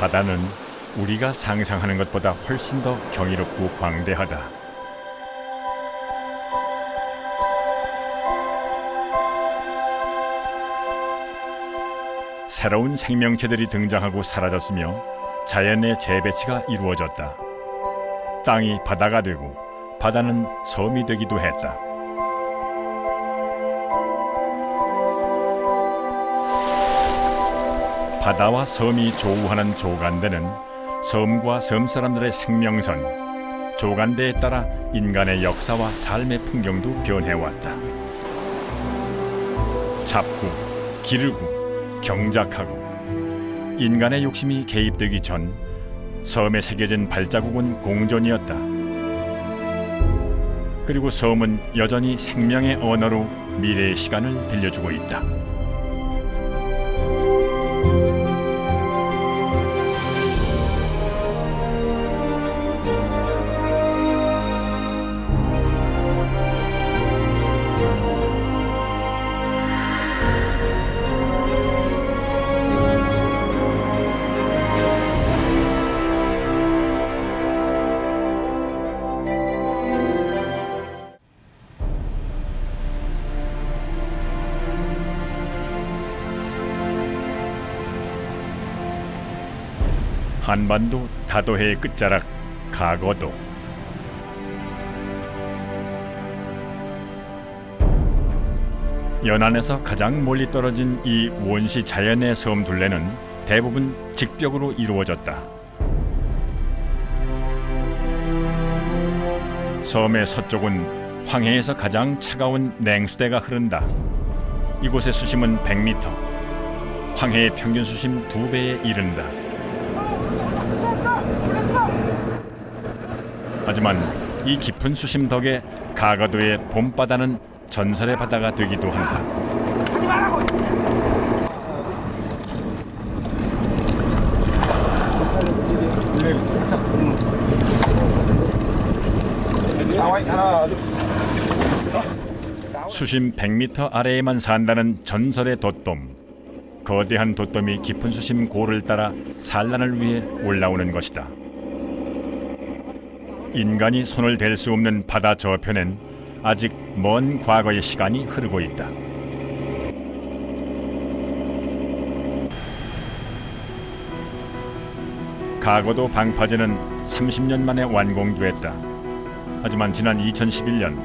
바다는 우리가 상상하는 것보다 훨씬 더 경이롭고 광대하다. 새로운 생명체들이 등장하고 사라졌으며 자연의 재배치가 이루어졌다. 땅이 바다가 되고 바다는 섬이 되기도 했다. 바다와 섬이 조우하는 조간대는 섬과 섬 사람들의 생명선, 조간대에 따라 인간의 역사와 삶의 풍경도 변해왔다. 잡고, 기르고, 경작하고 인간의 욕심이 개입되기 전 섬에 새겨진 발자국은 공존이었다. 그리고 섬은 여전히 생명의 언어로 미래의 시간을 들려주고 있다. 한반도 다도해의 끝자락 가거도. 연안에서 가장 멀리 떨어진 이 원시 자연의 섬 둘레는 대부분 직벽으로 이루어졌다. 섬의 서쪽은 황해에서 가장 차가운 냉수대가 흐른다. 이곳의 수심은 100m, 황해의 평균 수심 2배에 이른다. 하지만 이 깊은 수심 덕에 가거도의 봄바다는 전설의 바다가 되기도 한다. 수심 100m 아래에만 산다는 전설의 돛돔. 거대한 돛돔이 깊은 수심 고를 따라 산란을 위해 올라오는 것이다. 인간이 손을 댈 수 없는 바다 저편엔 아직 먼 과거의 시간이 흐르고 있다. 가거도 방파제는 30년 만에 완공됐다. 하지만 지난 2011년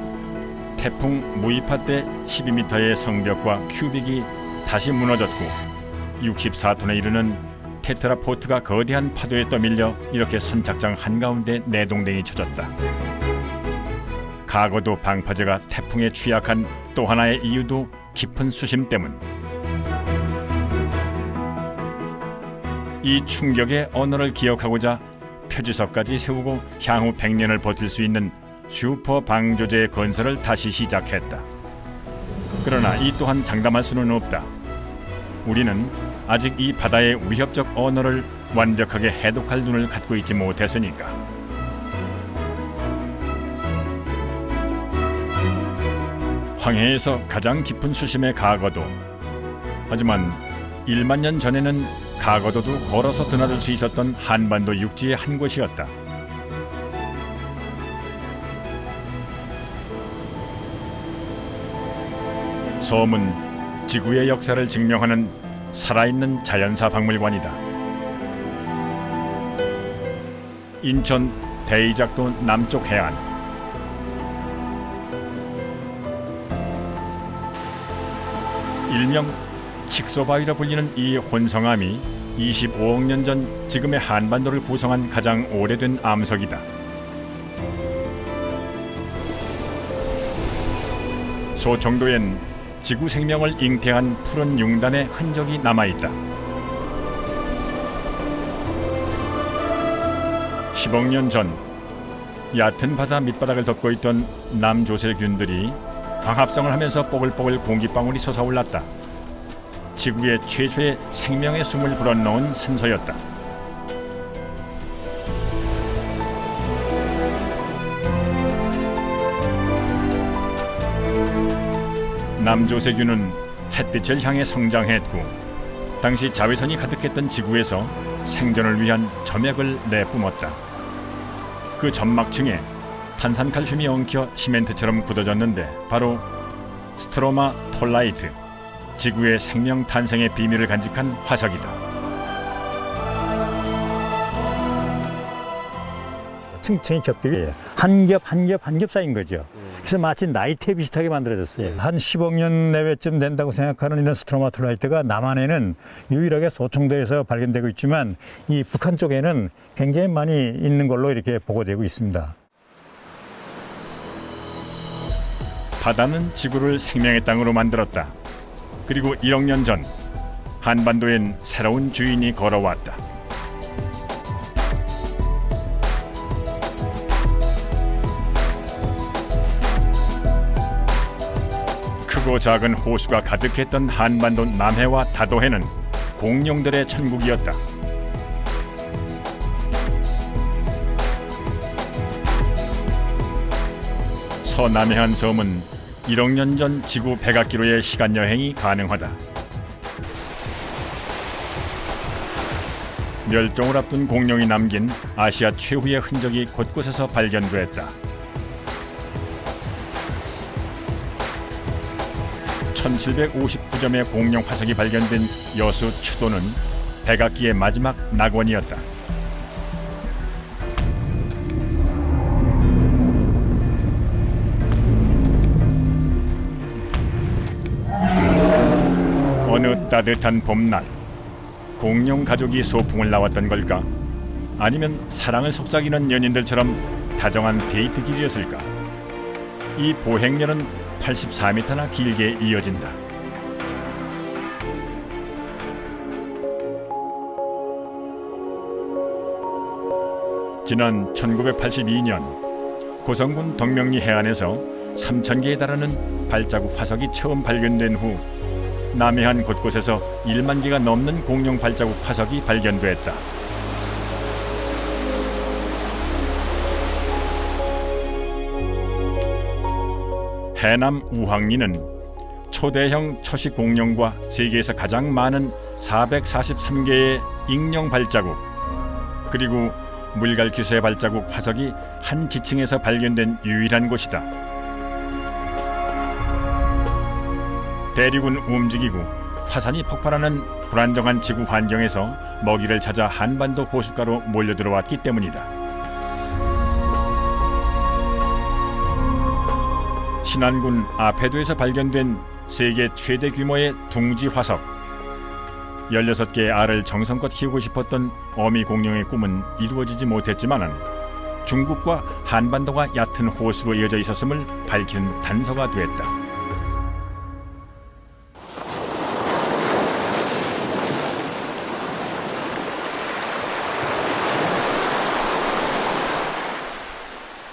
태풍 무이파 때 12m의 성벽과 큐빅이 다시 무너졌고 64톤에 이르는 테트라포트가 거대한 파도에 떠밀려 이렇게 선착장 한가운데 내동댕이 쳐졌다. 가거도 방파제가 태풍에 취약한 또 하나의 이유도 깊은 수심 때문. 이 충격의 언어를 기억하고자 표지석까지 세우고 향후 100년을 버틸 수 있는 슈퍼 방조제의 건설을 다시 시작했다. 그러나 이 또한 장담할 수는 없다. 우리는 아직 이 바다의 위협적 언어를 완벽하게 해독할 눈을 갖고 있지 못했으니까. 황해에서 가장 깊은 수심의 가거도. 하지만 1만 년 전에는 가거도도 걸어서 드나들 수 있었던 한반도 육지의 한 곳이었다. 섬은 지구의 역사를 증명하는 살아있는 자연사 박물관이다. 인천 대이작도 남쪽 해안. 일명 칙소바위라 불리는 이 혼성암이 25억 년 전 지금의 한반도를 구성한 가장 오래된 암석이다. 소청도엔 지구 생명을 잉태한 푸른 융단의 흔적이 남아있다. 10억 년 전 얕은 바다 밑바닥을 덮고 있던 남조세균들이 광합성을 하면서 뽀글뽀글 공기방울이 솟아올랐다. 지구의 최초의 생명의 숨을 불어넣은 산소였다. 남조세균은 햇빛을 향해 성장했고 당시 자외선이 가득했던 지구에서 생존을 위한 점액을 내뿜었다. 그 점막층에 탄산칼슘이 엉켜 시멘트처럼 굳어졌는데 바로 스트로마 톨라이트, 지구의 생명 탄생의 비밀을 간직한 화석이다. 층층이 겹겹이 한 겹 쌓인 거죠. 그래서 마치 나이트에 비슷하게 만들어졌어요. 한 10억 년 내외쯤 된다고 생각하는 이런 스트로마톨라이트가 남한에는 유일하게 소총도에서 발견되고 있지만 이 북한 쪽에는 굉장히 많이 있는 걸로 이렇게 보고되고 있습니다. 바다는 지구를 생명의 땅으로 만들었다. 그리고 1억 년 전 한반도엔 새로운 주인이 걸어왔다. 크고 작은 호수가 가득했던 한반도 남해와 다도해는 공룡들의 천국이었다. 서남해안 섬은 1억 년 전 지구 백악기로의 시간 여행이 가능하다. 멸종을 앞둔 공룡이 남긴 아시아 최후의 흔적이 곳곳에서 발견됐다. 1759점의 공룡 화석이 발견된 여수 추도는 백악기의 마지막 낙원이었다. 어느 따뜻한 봄날, 공룡 가족이 소풍을 나왔던 걸까? 아니면 사랑을 속삭이는 연인들처럼 다정한 데이트 길이었을까? 이 보행렬은 84m나 길게 이어진다. 지난 1982년 고성군 덕명리 해안에서 3,000개에 달하는 발자국 화석이 처음 발견된 후 남해안 곳곳에서 1만 개가 넘는 공룡 발자국 화석이 발견됐다. 해남 우황리는 초대형 초식 공룡과 세계에서 가장 많은 443개의 익룡 발자국, 그리고 물갈퀴수의 발자국 화석이 한 지층에서 발견된 유일한 곳이다. 대륙은 움직이고 화산이 폭발하는 불안정한 지구 환경에서 먹이를 찾아 한반도 호숫가로 몰려들어왔기 때문이다. 신안군 아페도에서 발견된 세계 최대 규모의 둥지 화석. 16개의 알을 정성껏 키우고 싶었던 어미 공룡의 꿈은 이루어지지 못했지만 중국과 한반도가 얕은 호수로 이어져 있었음을 밝히는 단서가 됐다.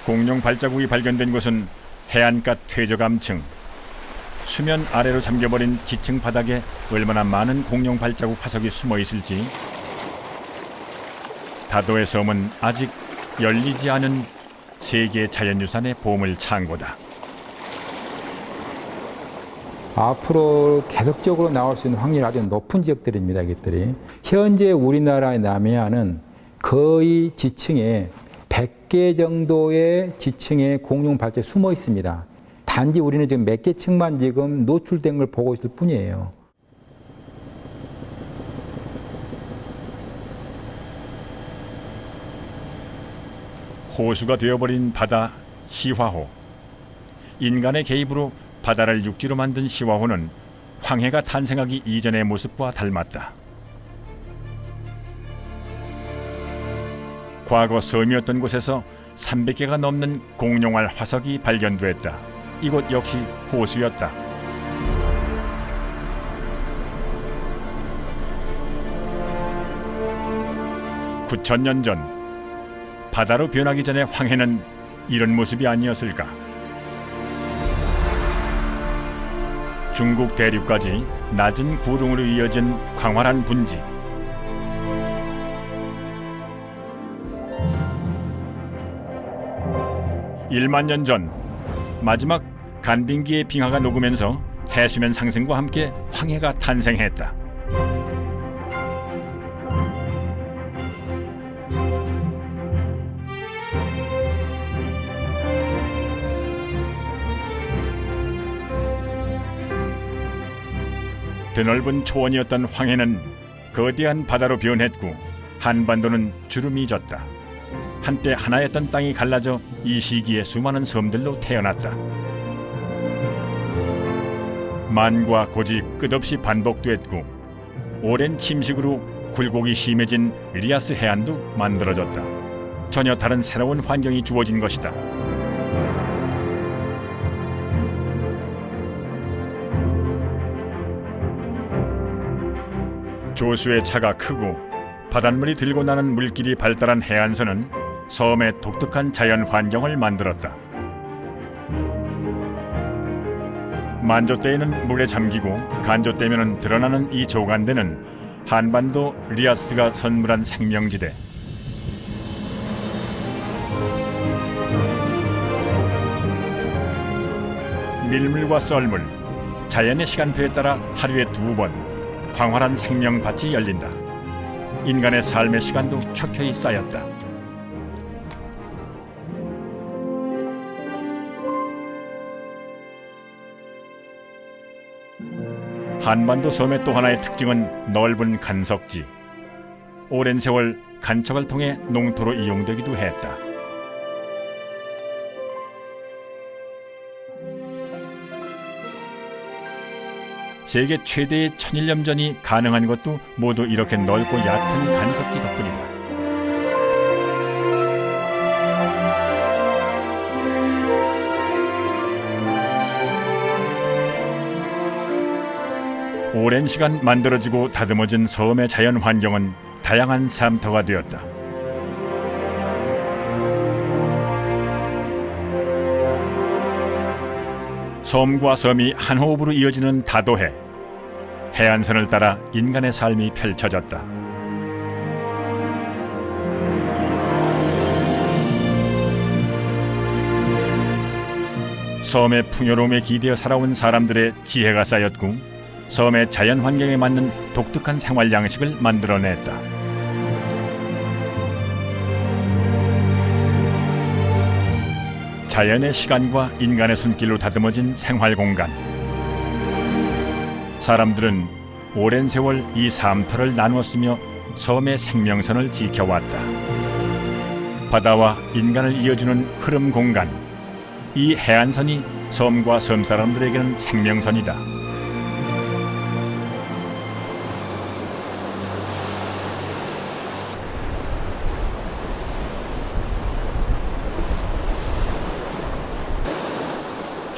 공룡 발자국이 발견된 곳은 해안가 퇴적암층. 수면 아래로 잠겨버린 지층 바닥에 얼마나 많은 공룡 발자국 화석이 숨어 있을지. 다도의 섬은 아직 열리지 않은 세계 자연유산의 보물 창고다. 앞으로 계속적으로 나올 수 있는 확률이 아주 높은 지역들입니다. 이것들이. 현재 우리나라의 남해안은 거의 지층에 100개 정도의 지층에 공룡 발자국이 숨어 있습니다. 단지 우리는 지금 몇 개 층만 지금 노출된 걸 보고 있을 뿐이에요. 호수가 되어버린 바다 시화호. 인간의 개입으로 바다를 육지로 만든 시화호는 황해가 탄생하기 이전의 모습과 닮았다. 과거 섬이었던 곳에서 300개가 넘는 공룡알 화석이 발견됐다. 이곳 역시 호수였다. (9,000년) 전 바다로 변하기 전에 황해는 이런 모습이 아니었을까? 중국 대륙까지 낮은 구릉으로 이어진 광활한 분지. (1만 년) 전 마지막 간빙기의 빙하가 녹으면서 해수면 상승과 함께 황해가 탄생했다. 드넓은 초원이었던 황해는 거대한 바다로 변했고 한반도는 주름이 졌다. 한때 하나였던 땅이 갈라져 이 시기에 수많은 섬들로 태어났다. 만과 고지 끝없이 반복됐고 오랜 침식으로 굴곡이 심해진 리아스 해안도 만들어졌다. 전혀 다른 새로운 환경이 주어진 것이다. 조수의 차가 크고 바닷물이 들고 나는 물길이 발달한 해안선은 섬의 독특한 자연 환경을 만들었다. 만조 때에는 물에 잠기고 간조 때면은 드러나는 이 조간대는 한반도 리아스가 선물한 생명지대. 밀물과 썰물, 자연의 시간표에 따라 하루에 2번 광활한 생명밭이 열린다. 인간의 삶의 시간도 켜켜이 쌓였다. 한반도 섬의 또 하나의 특징은 넓은 간석지. 오랜 세월 간척을 통해 농토로 이용되기도 했다. 세계 최대의 천일염전이 가능한 것도 모두 이렇게 넓고 얕은 간석지 덕분이다. 오랜 시간 만들어지고 다듬어진 섬의 자연 환경은 다양한 삶터가 되었다. 섬과 섬이 한 호흡으로 이어지는 다도해. 해안선을 따라 인간의 삶이 펼쳐졌다. 섬의 풍요로움에 기대어 살아온 사람들의 지혜가 쌓였고 섬의 자연 환경에 맞는 독특한 생활 양식을 만들어냈다. 자연의 시간과 인간의 손길로 다듬어진 생활 공간. 사람들은 오랜 세월 이 삶터를 나누었으며 섬의 생명선을 지켜왔다. 바다와 인간을 이어주는 흐름 공간. 이 해안선이 섬과 섬 사람들에게는 생명선이다.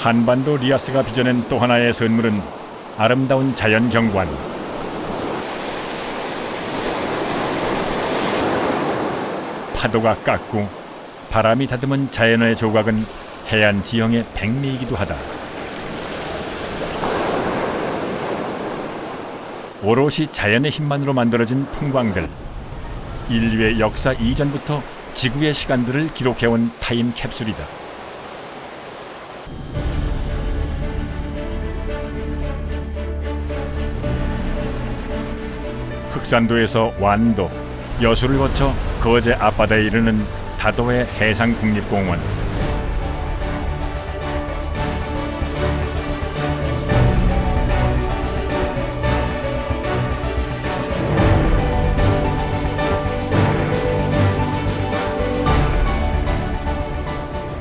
한반도 리아스가 빚어낸 또 하나의 선물은 아름다운 자연 경관. 파도가 깎고 바람이 다듬은 자연의 조각은 해안 지형의 백미이기도 하다. 오롯이 자연의 힘만으로 만들어진 풍광들. 인류의 역사 이전부터 지구의 시간들을 기록해온 타임 캡슐이다. 흑산도에서 완도, 여수를 거쳐 거제 앞바다에 이르는 다도해 해상국립공원.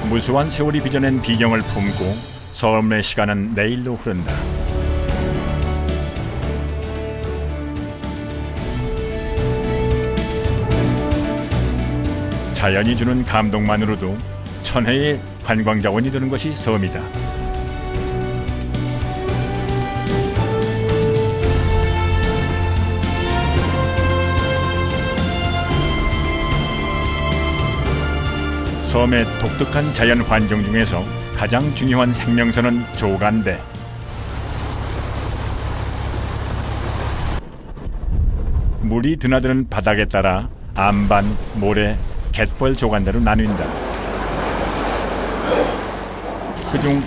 무수한 세월이 빚어낸 비경을 품고 섬의 시간은 내일로 흐른다. 자연이 주는 감동만으로도 천혜의 관광자원이 되는 것이 섬이다. 섬의 독특한 자연 환경 중에서 가장 중요한 생명선은 조간대. 물이 드나드는 바닥에 따라 암반, 모래, 갯벌 조간대로 나뉜다. 그중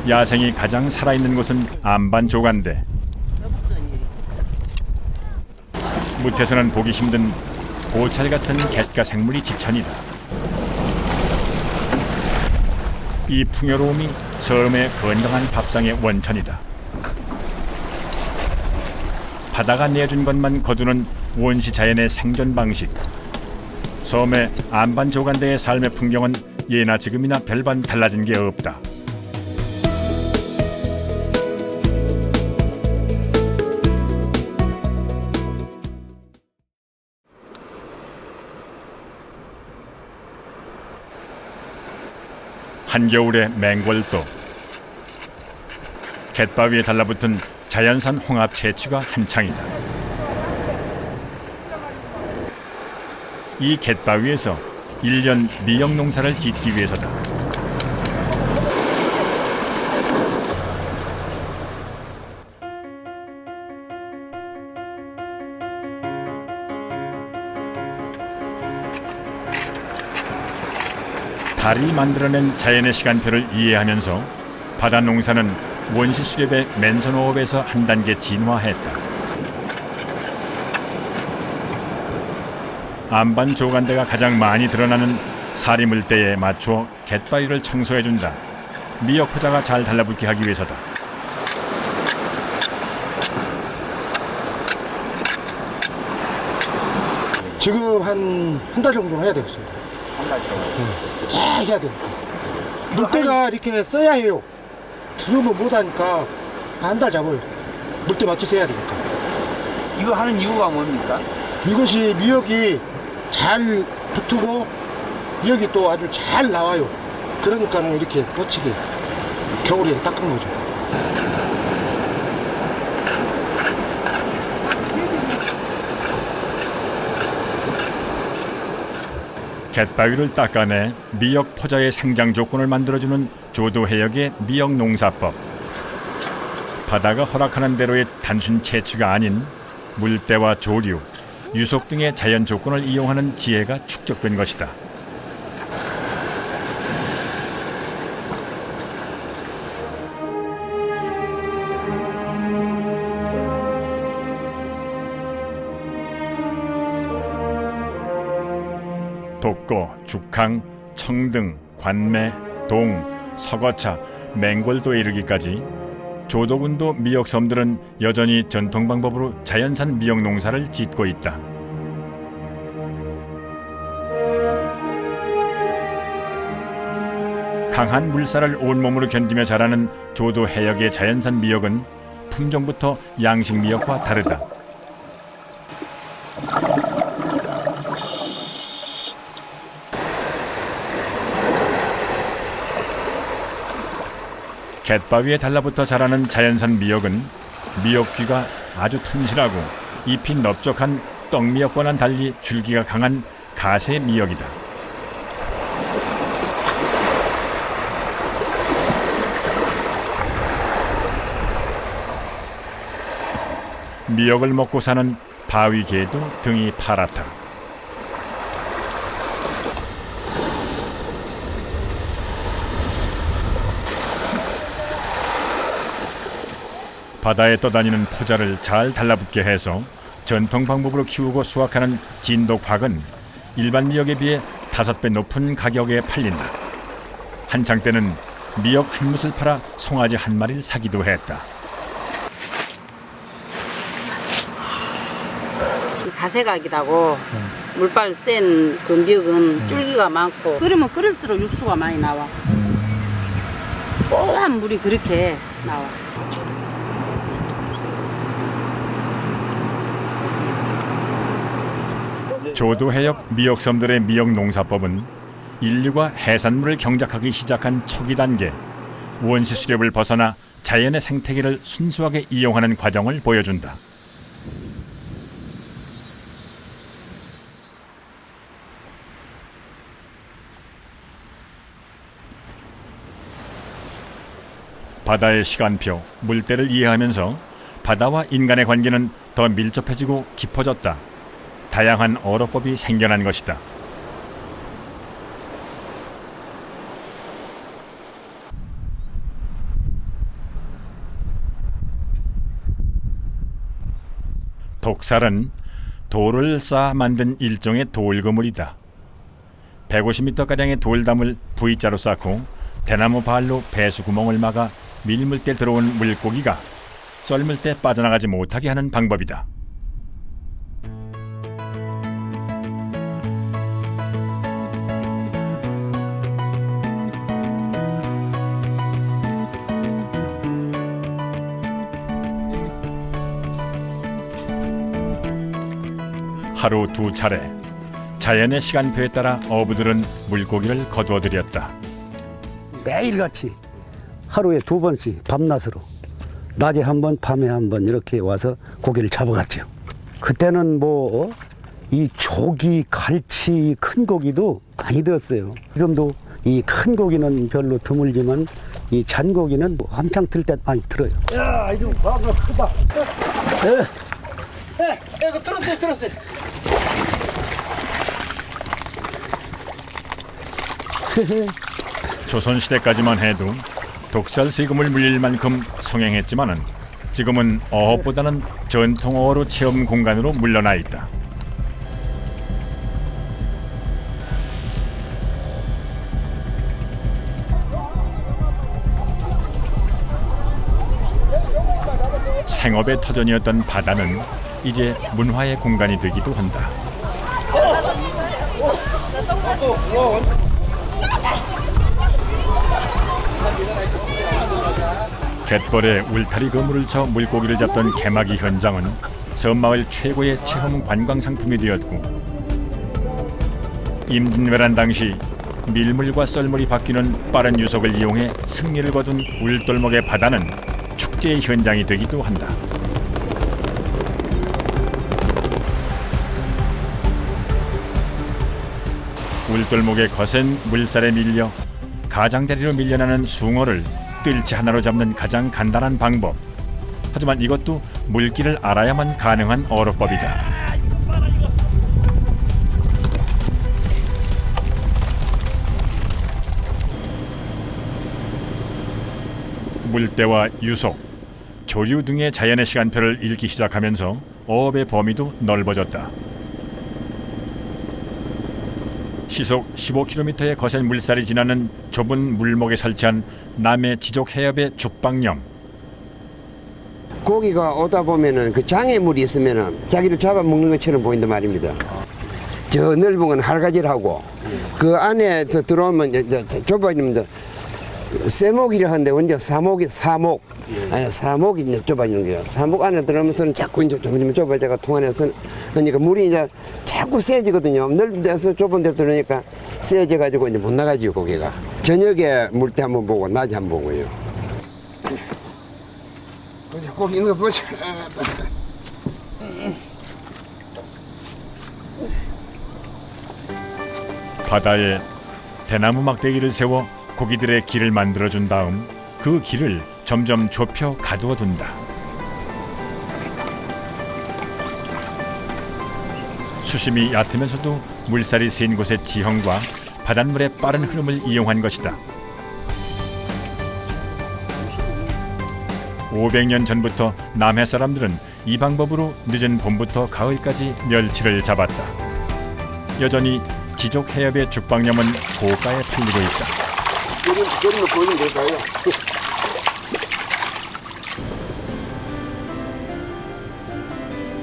야생이 가장 살아있는 곳은 암반 조간대. 무태서는 보기 힘든 고찰 같은 갯가 생물이 지천이다. 이 풍요로움이 섬의 건강한 밥상의 원천이다. 바다가 내준 것만 거두는 원시 자연의 생존 방식. 섬의 안반 조간대의 삶의 풍경은 예나 지금이나 별반 달라진 게 없다. 한겨울의 맹골도, 갯바위에 달라붙은 자연산 홍합 채취가 한창이다. 이 갯바위에서 1년 미역 농사를 짓기 위해서다. 달이 만들어낸 자연의 시간표를 이해하면서 바다 농사는 원시 수렵의 맨손호흡에서 한 단계 진화했다. 안반 조간대가 가장 많이 드러나는 사리물대에 맞추어 갯바위를 청소해준다. 미역 포자가 잘 달라붙게 하기 위해서다. 지금 한 달 정도 해야 되겠습니다. 한 달 정도. 잘 해야 됩니다. 물때가 이렇게 써야 해요. 지금은 못하니까 한 달 잡아요. 물때 맞춰서 해야 되니까. 이거 하는 이유가 뭡니까? 이것이 미역이 잘 붙고 미역이 또 아주 잘 나와요. 그러니까는 이렇게 뻗치게 겨울에 닦은 거죠. 갯바위를 닦아내 미역 포자의 생장 조건을 만들어주는 조도 해역의 미역 농사법. 바다가 허락하는 대로의 단순 채취가 아닌 물때와 조류, 유속 등의 자연 조건을 이용하는 지혜가 축적된 것이다. 독거, 죽항, 청등, 관매, 동, 서거차, 맹골도에 이르기까지 조도군도 미역섬들은 여전히 전통 방법으로 자연산 미역 농사를 짓고 있다. 강한 물살을 온몸으로 견디며 자라는 조도 해역의 자연산 미역은 품종부터 양식 미역과 다르다. 갯바위에 달라붙어 자라는 자연산 미역은 미역귀가 아주 튼실하고 잎이 넓적한 떡미역과는 달리 줄기가 강한 가세 미역이다. 미역을 먹고 사는 바위개도 등이 파랗다. 바다에 떠다니는 포자를 잘 달라붙게 해서 전통 방법으로 키우고 수확하는 진독박은 일반 미역에 비해 5배 높은 가격에 팔린다. 한창 때는 미역 한 뭇을 팔아 송아지 한 마리를 사기도 했다. 가세각이라고 물빨 센 그 미역은 줄기가 많고 끓이면 끓일수록 육수가 많이 나와. 뽀한 물이 그렇게 나와. 조도 해역 미역섬들의 미역 농사법은 인류가 해산물을 경작하기 시작한 초기 단계, 원시 수렵을 벗어나 자연의 생태계를 순수하게 이용하는 과정을 보여준다. 바다의 시간표, 물때를 이해하면서 바다와 인간의 관계는 더 밀접해지고 깊어졌다. 다양한 어로법이 생겨난 것이다. 독살은 돌을 쌓아 만든 일종의 돌그물이다. 150m가량의 돌담을 V자로 쌓고 대나무 발로 배수구멍을 막아 밀물 때 들어온 물고기가 썰물 때 빠져나가지 못하게 하는 방법이다. 하루 2차례 자연의 시간표에 따라 어부들은 물고기를 거두어들였다. 매일같이 하루에 2번씩 밤낮으로 낮에 한 번, 밤에 한 번 이렇게 와서 고기를 잡아갔죠. 그때는 뭐 이 조기, 갈치, 큰 고기도 많이 들었어요. 지금도 이 큰 고기는 별로 드물지만 이 잔고기는 한창 들 때 많이 들어요. 야, 이거 봐봐, 크다. 이거 들었어요. 조선시대까지만 해도 독살 세금을 물릴 만큼 성행했지만은 지금은 어업보다는 전통어로 체험 공간으로 물러나 있다. 생업의 터전이었던 바다는 이제 문화의 공간이 되기도 한다. 갯벌에 울타리 그물을 쳐 물고기를 잡던 개막이 현장은 섬마을 최고의 체험 관광 상품이 되었고, 임진왜란 당시 밀물과 썰물이 바뀌는 빠른 유속을 이용해 승리를 거둔 울돌목의 바다는 축제의 현장이 되기도 한다. 울돌목의 거센 물살에 밀려 가장자리로 밀려나는 숭어를 뜰채 하나로 잡는 가장 간단한 방법. 하지만 이것도 물길을 알아야만 가능한 어로법이다. 물때와 유속, 조류 등의 자연의 시간표를 읽기 시작하면서 어업의 범위도 넓어졌다. 시속 15km의 거센 물살이 지나는 좁은 물목에 설치한 남해 지족 해협의 죽방령. 고기가 오다 보면은 그 장애물이 있으면은 자기를 잡아먹는 것처럼 보인단 말입니다. 저 넓은 건 할가지라고 그 안에 들어오면 좁아지면 쇠목이라 하는데 언제 사목이 좁아지는 거예요. 사목 안에 들어오면서는 자꾸 이제 점점 좁아져가 통안에서 그러니까 물이 이제 자꾸 세지거든요. 넓은 데서 좁은 데 들어오니까 세져 가지고 이제 못 나가지요 고기가. 저녁에 물때 한번 보고 낮에 한번 보고요. 고기 있는 거 보자. 바다에 대나무 막대기를 세워 고기들의 길을 만들어준 다음 그 길을 점점 좁혀 가두어 둔다. 수심이 얕으면서도 물살이 센 곳의 지형과 바닷물의 빠른 흐름을 이용한 것이다. 500년 전부터 남해 사람들은 이 방법으로 늦은 봄부터 가을까지 멸치를 잡았다. 여전히 지족 해협의 죽방염은 고가에 팔리고 있다. 그림을 보이면 될까요?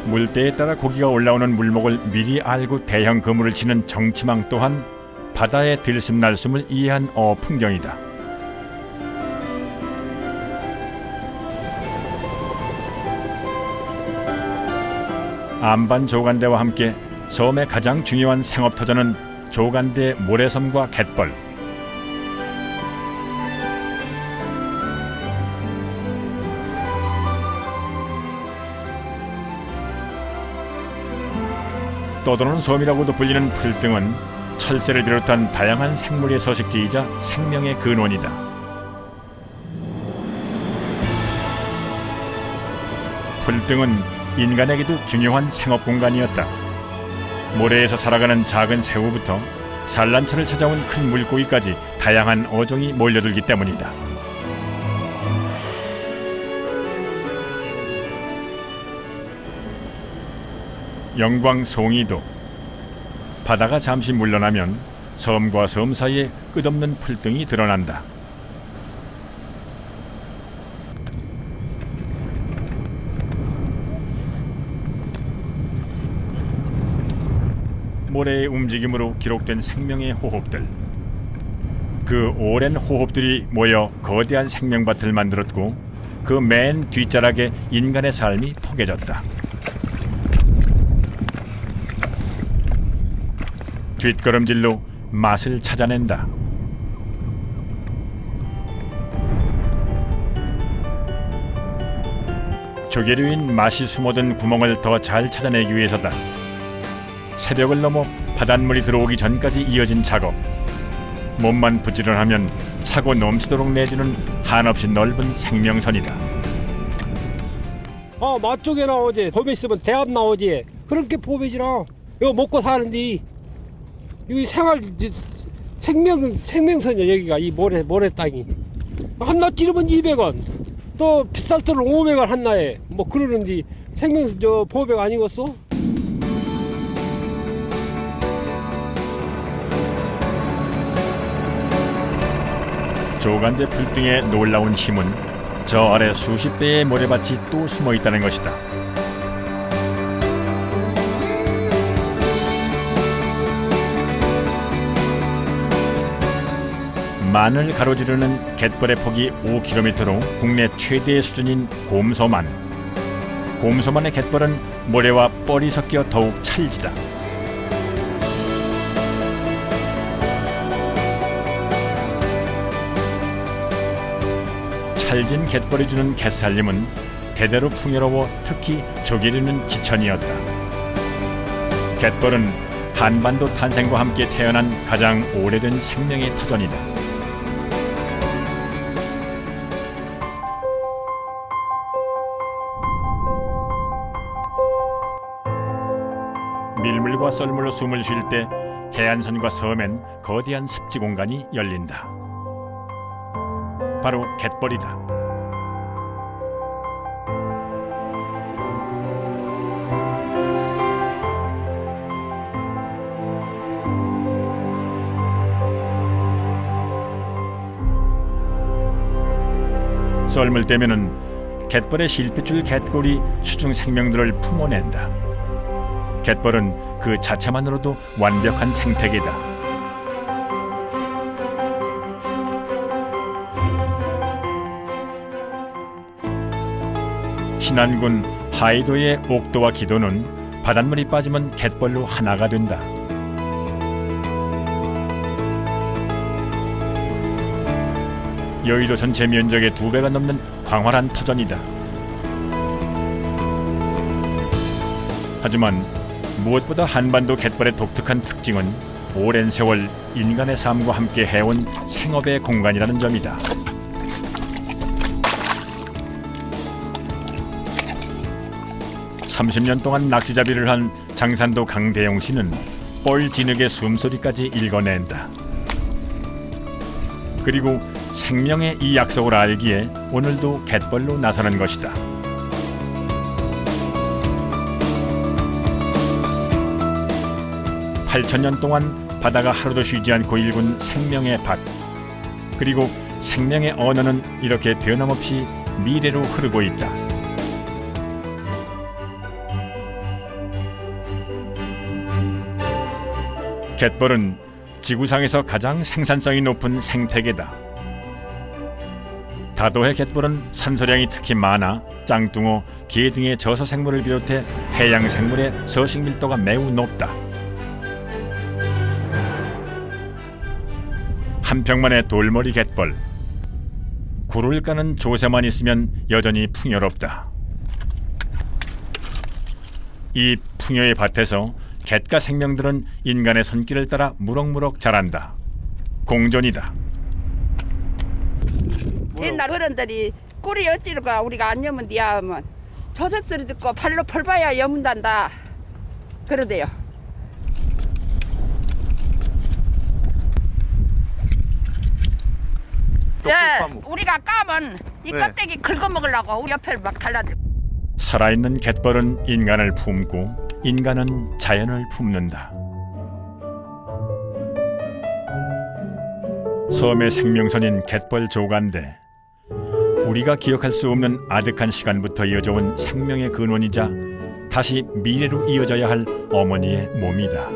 물때에 따라 고기가 올라오는 물목을 미리 알고 대형 그물을 치는 정치망 또한 바다의 들숨날숨을 이해한 풍경이다. 안반 조간대와 함께 섬의 가장 중요한 생업터전은 조간대 모래섬과 갯벌. 떠도는 섬이라고도 불리는 풀등은 철새를 비롯한 다양한 생물의 서식지이자 생명의 근원이다. 풀등은 인간에게도 중요한 생업 공간이었다. 모래에서 살아가는 작은 새우부터 산란처를 찾아온 큰 물고기까지 다양한 어종이 몰려들기 때문이다. 영광 송이도 바다가 잠시 물러나면 섬과 섬 사이에 끝없는 풀등이 드러난다. 모래의 움직임으로 기록된 생명의 호흡들. 그 오랜 호흡들이 모여 거대한 생명밭을 만들었고 그 맨 뒷자락에 인간의 삶이 포개졌다. 뒷걸음질로 맛을 찾아낸다. 조개류인 맛이 숨어든 구멍을 더 잘 찾아내기 위해서다. 새벽을 넘어 바닷물이 들어오기 전까지 이어진 작업. 몸만 부지런하면 차고 넘치도록 내주는 한없이 넓은 생명선이다. 맛조개 나오지. 봄에 있으면 대합 나오지. 그렇게 포배지라. 이거 먹고 사는데 이 생활 생명선이야 여기가 이 모래 땅이. 한나 찌르면 200원. 또 비쌀 때는 500원 한나에 뭐 그러는데 생명선 보배가 아니겠어? 조간대 불등의 놀라운 힘은 저 아래 수십 배의 모래밭이 또 숨어 있다는 것이다. 만을 가로지르는 갯벌의 폭이 5km로 국내 최대의 수준인 곰소만. 곰소만의 갯벌은 모래와 뻘이 섞여 더욱 찰지다. 찰진 갯벌이 주는 갯살림은 대대로 풍요로워 특히 조개류는 지천이었다. 갯벌은 한반도 탄생과 함께 태어난 가장 오래된 생명의 터전이다. 밀물과 썰물로 숨을 쉴 때 해안선과 섬엔 거대한 습지 공간이 열린다. 바로 갯벌이다. 썰물 때면은 갯벌의 실핏줄 갯골이 수중 생명들을 품어낸다. 갯벌은 그 자체만으로도 완벽한 생태계다. 신안군 하이도의 옥도와 기도는 바닷물이 빠지면 갯벌로 하나가 된다. 여의도 전체 면적의 2배가 넘는 광활한 터전이다. 하지만 무엇보다 한반도 갯벌의 독특한 특징은 오랜 세월 인간의 삶과 함께 해온 생업의 공간이라는 점이다. (30년) 동안 낙지잡이를 한 장산도 강대용 씨는 뻘 진흙의 숨소리까지 읽어낸다. 그리고 생명의 이 약속을 알기에 오늘도 갯벌로 나서는 것이다. (8,000년) 동안 바다가 하루도 쉬지 않고 일군 생명의 밭. 그리고 생명의 언어는 이렇게 변함없이 미래로 흐르고 있다. 갯벌은 지구상에서 가장 생산성이 높은 생태계다. 다도해 갯벌은 산소량이 특히 많아 짱뚱어, 게 등의 저서 생물을 비롯해 해양 생물의 서식 밀도가 매우 높다. 한평만의 돌머리 갯벌. 굴을 까는 조새만 있으면 여전히 풍요롭다. 이 풍요의 밭에서 갯가 생명들은 인간의 손길을 따라 무럭무럭 자란다. 공존이다. 옛날 어른들이 꿀이 어찌로가 우리가 안 여면 니야 하면 조석소리 듣고 발로 펄봐야 여문단다 그러대요. 예, 우리가 까면 이 껍데기 긁어먹으려고 우리 옆에 막 달라들고. 살아있는 갯벌은 인간을 품고 인간은 자연을 품는다. 섬의 생명선인 갯벌 조간대. 우리가 기억할 수 없는 아득한 시간부터 이어져온 생명의 근원이자 다시 미래로 이어져야 할 어머니의 몸이다.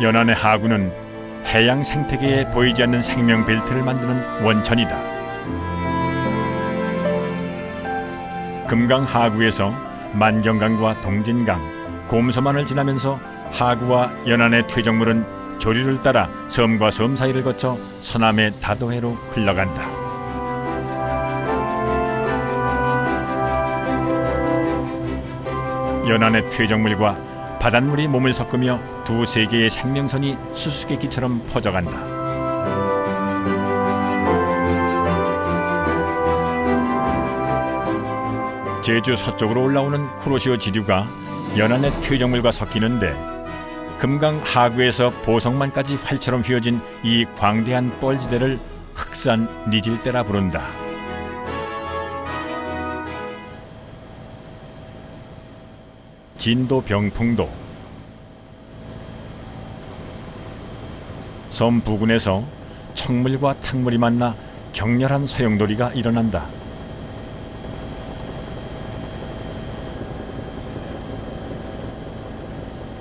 연안의 하구는 해양 생태계에 보이지 않는 생명 벨트를 만드는 원천이다. 금강 하구에서 만경강과 동진강, 곰서만을 지나면서 하구와 연안의 퇴적물은 조류를 따라 섬과 섬 사이를 거쳐 서남의 다도해로 흘러간다. 연안의 퇴적물과 바닷물이 몸을 섞으며 두 세계의 생명선이 수수께끼처럼 퍼져간다. 제주 서쪽으로 올라오는 쿠로시오 지류가 연안의 퇴적물과 섞이는데 금강 하구에서 보성만까지 활처럼 휘어진 이 광대한 뻘지대를 흑산 니질대라 부른다. 진도 병풍도 섬 부근에서 청물과 탕물이 만나 격렬한 소용돌이가 일어난다.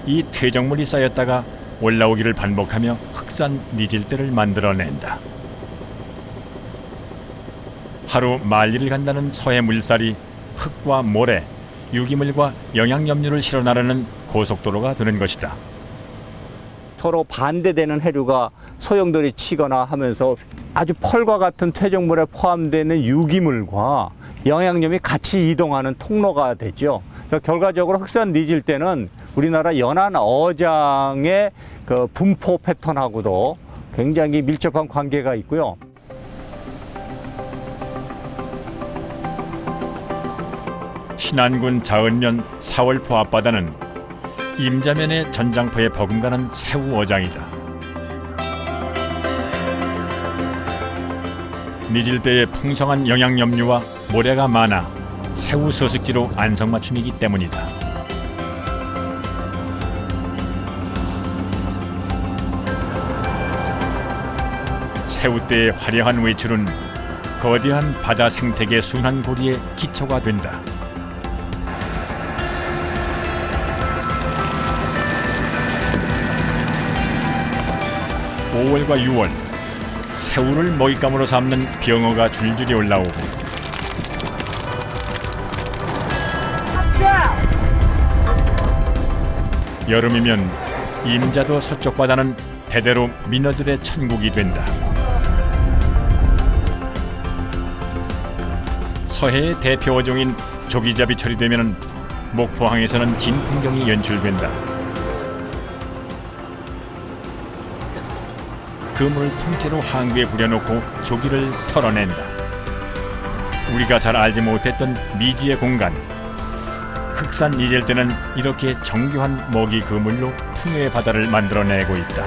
이 퇴적물이 쌓였다가 올라오기를 반복하며 흑산 니질대를 만들어낸다. 하루 만리를 간다는 서해 물살이 흙과 모래, 유기물과 영양염류를 실어 나르는 고속도로가 되는 것이다. 서로 반대되는 해류가 소용돌이 치거나 하면서 아주 펄과 같은 퇴적물에 포함되는 유기물과 영양염이 같이 이동하는 통로가 되죠. 그래서 결과적으로 흑산 니질대는 우리나라 연안 어장의 그 분포 패턴하고도 굉장히 밀접한 관계가 있고요. 신안군 자은면 사월포 앞바다는 임자면의 전장포에 버금가는 새우 어장이다. 니질대의 풍성한 영양염류와 모래가 많아 새우 서식지로 안성맞춤이기 때문이다. 새우대의 화려한 외출은 거대한 바다 생태계 순환 고리의 기초가 된다. (5월과 6월) 새우를 먹잇감으로 삼는 병어가 줄줄이 올라오고 여름이면 임자도 서쪽 바다는 대대로 민어들의 천국이 된다. 서해의 대표 어종인 조기잡이철이 되면 목포항에서는 진 풍경이 연출된다. 그물을 통째로 항구에 부려놓고 조기를 털어낸다. 우리가 잘 알지 못했던 미지의 공간, 흑산 니질대는 이렇게 정교한 먹이 그물로 풍요의 바다를 만들어내고 있다.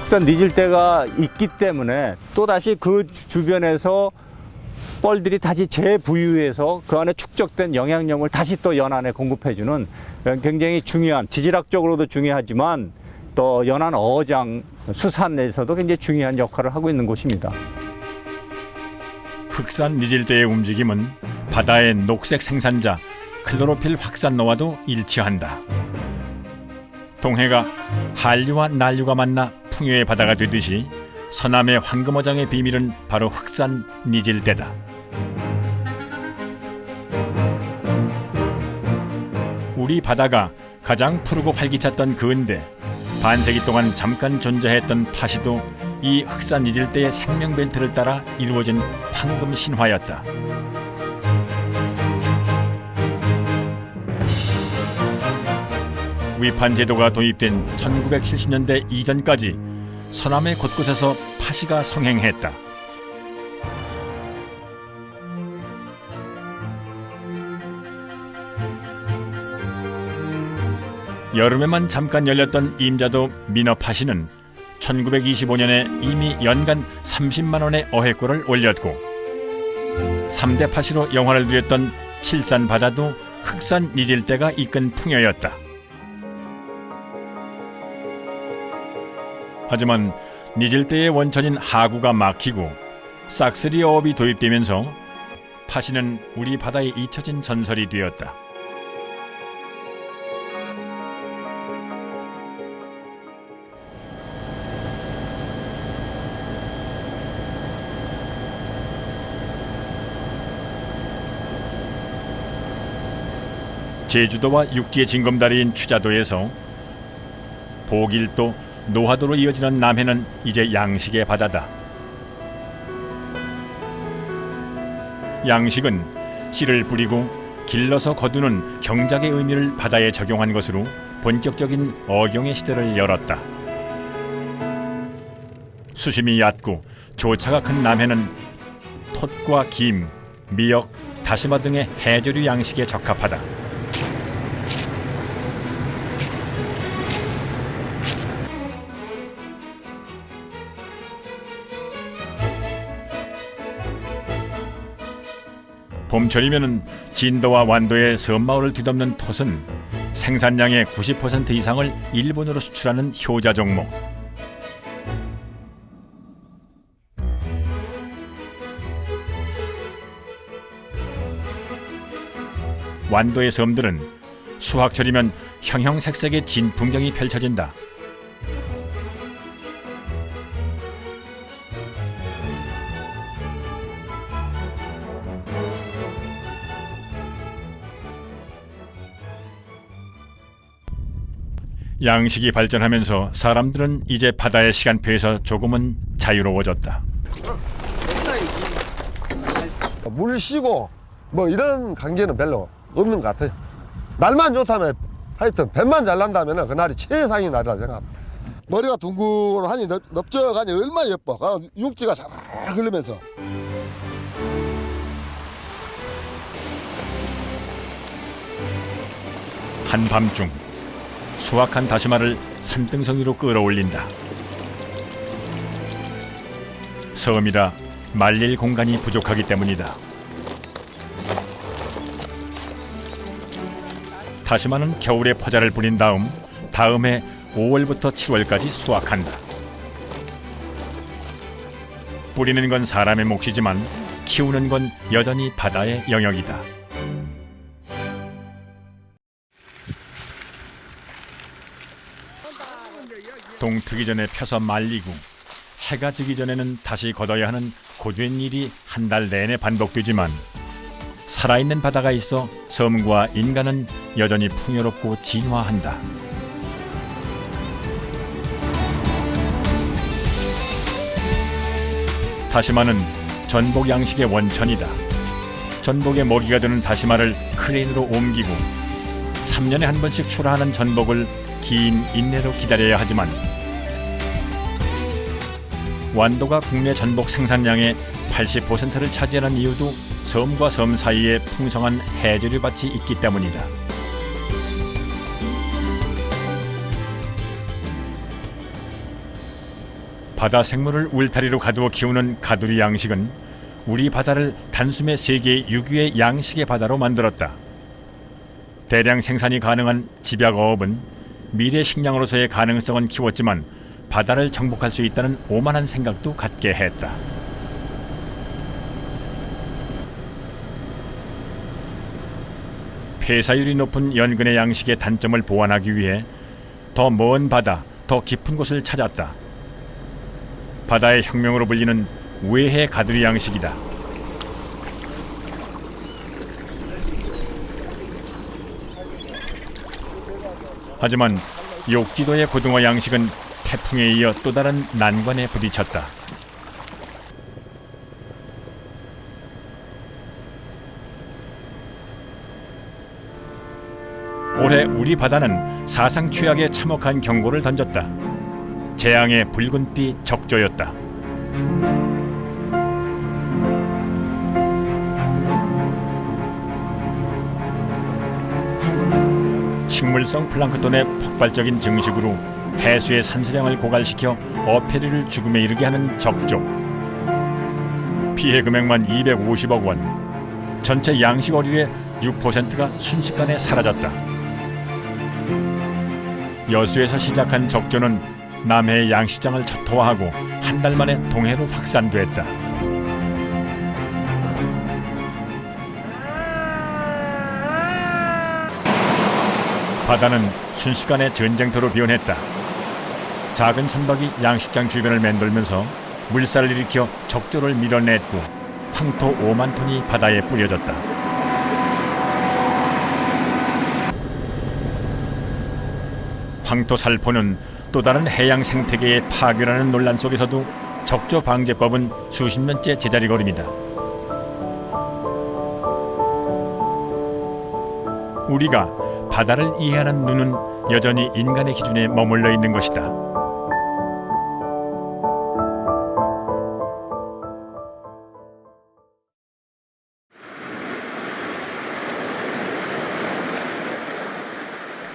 흑산 니질대가 있기 때문에 또다시 그 주변에서 뻘들이 다시 재부유해서 그 안에 축적된 영양염을 다시 또 연안에 공급해주는 굉장히 중요한, 지질학적으로도 중요하지만 또 연안 어장 수산에서도 굉장히 중요한 역할을 하고 있는 곳입니다. 흑산 니질대의 움직임은 바다의 녹색 생산자 클로로필 확산노와도 일치한다. 동해가 한류와 난류가 만나 풍요의 바다가 되듯이 서남의 황금어장의 비밀은 바로 흑산 니질대다. 우리 바다가 가장 푸르고 활기찼던 그은데 반세기 동안 잠깐 존재했던 파시도 이 흑산 니질대의 생명 벨트를 따라 이루어진 황금 신화였다. 위판 제도가 도입된 1970년대 이전까지 서남의 곳곳에서 파시가 성행했다. 여름에만 잠깐 열렸던 임자도 민어파시는 1925년에 이미 연간 30만 원의 어획고를 올렸고 3대 파시로 영화를 누렸던 칠산 바다도 흑산 니질대가 이끈 풍요였다. 하지만 니질대의 원천인 하구가 막히고 싹쓸이 어업이 도입되면서 파시는 우리 바다에 잊혀진 전설이 되었다. 제주도와 육지의 징검다리인 취자도에서 보길도, 노하도로 이어지는 남해는 이제 양식의 바다다. 양식은 씨를 뿌리고 길러서 거두는 경작의 의미를 바다에 적용한 것으로 본격적인 어경의 시대를 열었다. 수심이 얕고 조차가 큰 남해는 톳과 김, 미역, 다시마 등의 해조류 양식에 적합하다. 봄철이면은 진도와 완도의 섬마을을 뒤덮는 톳은 생산량의 90% 이상을 일본으로 수출하는 효자 종목. 완도의 섬들은 수확철이면 형형색색의 진 풍경이 펼쳐진다. 양식이 발전하면서 사람들은 이제 바다의 시간표에서 조금은 자유로워졌다. 물 쉬고 뭐 이런 관계는 별로 없는 것 같아요. 날만 좋다면 하여튼 뱃만 잘 난다면 그날이 최상의 날이라 생각합니다. 머리가 둥글하니 넓적하니 얼마나 예뻐. 육지가 잘 흐르면서. 한밤중 수확한 다시마를 산등성 위로 끌어올린다. 섬이라 말릴 공간이 부족하기 때문이다. 다시마는 겨울에 포자를 뿌린 다음해 5월부터 7월까지 수확한다. 뿌리는 건 사람의 몫이지만 키우는 건 여전히 바다의 영역이다. 동트기 전에 펴서 말리고 해가 지기 전에는 다시 걷어야 하는 고된 일이 한 달 내내 반복되지만 살아있는 바다가 있어 섬과 인간은 여전히 풍요롭고 진화한다. 다시마는 전복 양식의 원천이다. 전복의 먹이가 되는 다시마를 크레인으로 옮기고 3년에 한 번씩 출하하는 전복을 긴 인내로 기다려야 하지만 완도가 국내 전복 생산량의 80%를 차지하는 이유도 섬과 섬 사이에 풍성한 해조류 밭이 있기 때문이다. 바다 생물을 울타리로 가두어 키우는 가두리 양식은 우리 바다를 단숨에 세계 6위의 양식의 바다로 만들었다. 대량 생산이 가능한 집약어업은 미래 식량으로서의 가능성은 키웠지만 바다를 정복할 수 있다는 오만한 생각도 갖게 했다. 폐사율이 높은 연근의 양식의 단점을 보완하기 위해 더 먼 바다, 더 깊은 곳을 찾았다. 바다의 혁명으로 불리는 외해 가두리 양식이다. 하지만 욕지도의 고등어 양식은 태풍에 이어 또 다른 난관에 부딪혔다. 올해 우리 바다는 사상 최악의 참혹한 경고를 던졌다. 재앙의 붉은빛 적조였다. 식물성 플랑크톤의 폭발적인 증식으로 해수의 산소량을 고갈시켜 어패류를 죽음에 이르게 하는 적조. 피해 금액만 250억 원. 전체 양식 어류의 6%가 순식간에 사라졌다. 여수에서 시작한 적조는 남해의 양식장을 초토화하고 한 달 만에 동해로 확산됐다. 바다는 순식간에 전쟁터로 변했다. 작은 선박이 양식장 주변을 맴돌면서 물살을 일으켜 적조를 밀어냈고 황토 5만 톤이 바다에 뿌려졌다. 황토살포는 또 다른 해양 생태계의 파괴라는 논란 속에서도 적조방제법은 수십 년째 제자리 걸음이다. 우리가 바다를 이해하는 눈은 여전히 인간의 기준에 머물러 있는 것이다.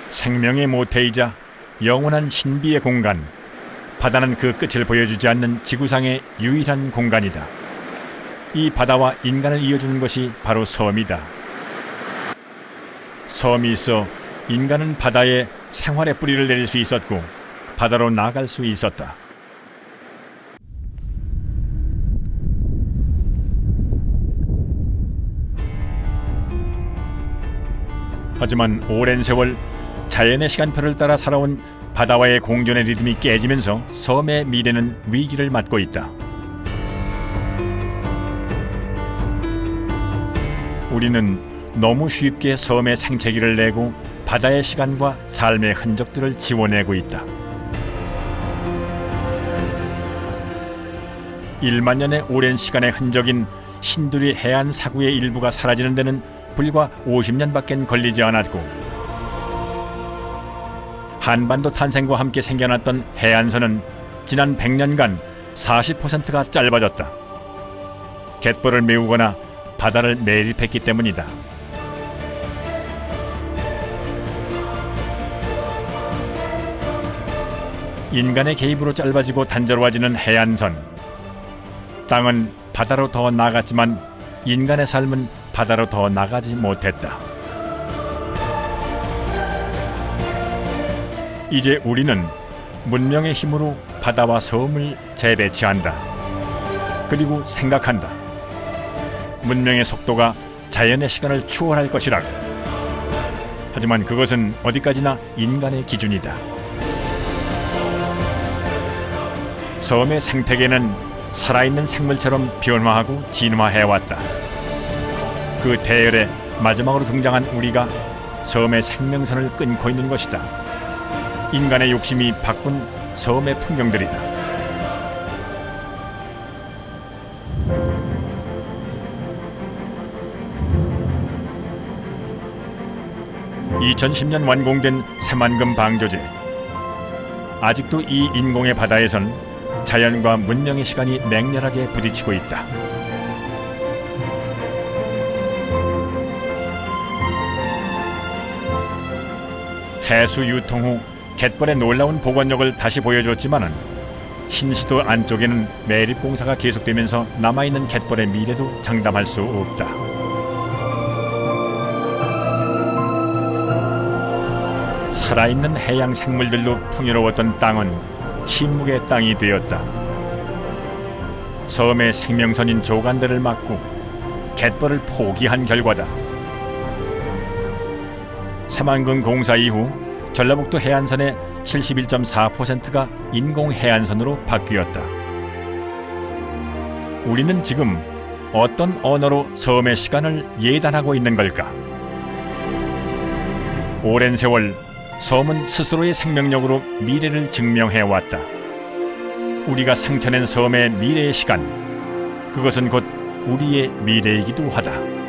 생명의 모태이자 영원한 신비의 공간, 바다는 그 끝을 보여주지 않는 지구상의 유일한 공간이다. 이 바다와 인간을 이어주는 것이 바로 섬이다. 섬이 있어 인간은 바다에 생활의 뿌리를 내릴 수 있었고 바다로 나아갈 수 있었다. 하지만 오랜 세월 자연의 시간표를 따라 살아온 바다와의 공존의 리듬이 깨지면서 섬의 미래는 위기를 맞고 있다. 우리는 너무 쉽게 섬의 생채기를 내고 바다의 시간과 삶의 흔적들을 지워내고 있다. 1만 년의 오랜 시간의 흔적인 신두리 해안 사구의 일부가 사라지는 데는 불과 50년밖에 걸리지 않았고 한반도 탄생과 함께 생겨났던 해안선은 지난 100년간 40%가 짧아졌다. 갯벌을 메우거나 바다를 매립했기 때문이다. 인간의 개입으로 짧아지고 단조로워지는 해안선. 땅은 바다로 더 나갔지만 인간의 삶은 바다로 더 나가지 못했다. 이제 우리는 문명의 힘으로 바다와 섬을 재배치한다. 그리고 생각한다. 문명의 속도가 자연의 시간을 추월할 것이라고. 하지만 그것은 어디까지나 인간의 기준이다. 섬의 생태계는 살아있는 생물처럼 변화하고 진화해왔다. 그 대열에 마지막으로 등장한 우리가 섬의 생명선을 끊고 있는 것이다. 인간의 욕심이 바꾼 섬의 풍경들이다. 2010년 완공된 새만금 방조제. 아직도 이 인공의 바다에선 자연과 문명의 시간이 맹렬하게 부딪히고 있다. 해수 유통 후 갯벌의 놀라운 복원력을 다시 보여줬지만은 신시도 안쪽에는 매립 공사가 계속되면서 남아있는 갯벌의 미래도 장담할 수 없다. 살아있는 해양 생물들로 풍요로웠던 땅은 침묵의 땅이 되었다. 섬의 생명선인 조간들을 막고 갯벌을 포기한 결과다. 새만금 공사 이후 전라북도 해안선의 71.4%가 인공 해안선으로 바뀌었다. 우리는 지금 어떤 언어로 섬의 시간을 예단하고 있는 걸까? 오랜 세월 섬은 스스로의 생명력으로 미래를 증명해왔다. 우리가 상처낸 섬의 미래의 시간, 그것은 곧 우리의 미래이기도 하다.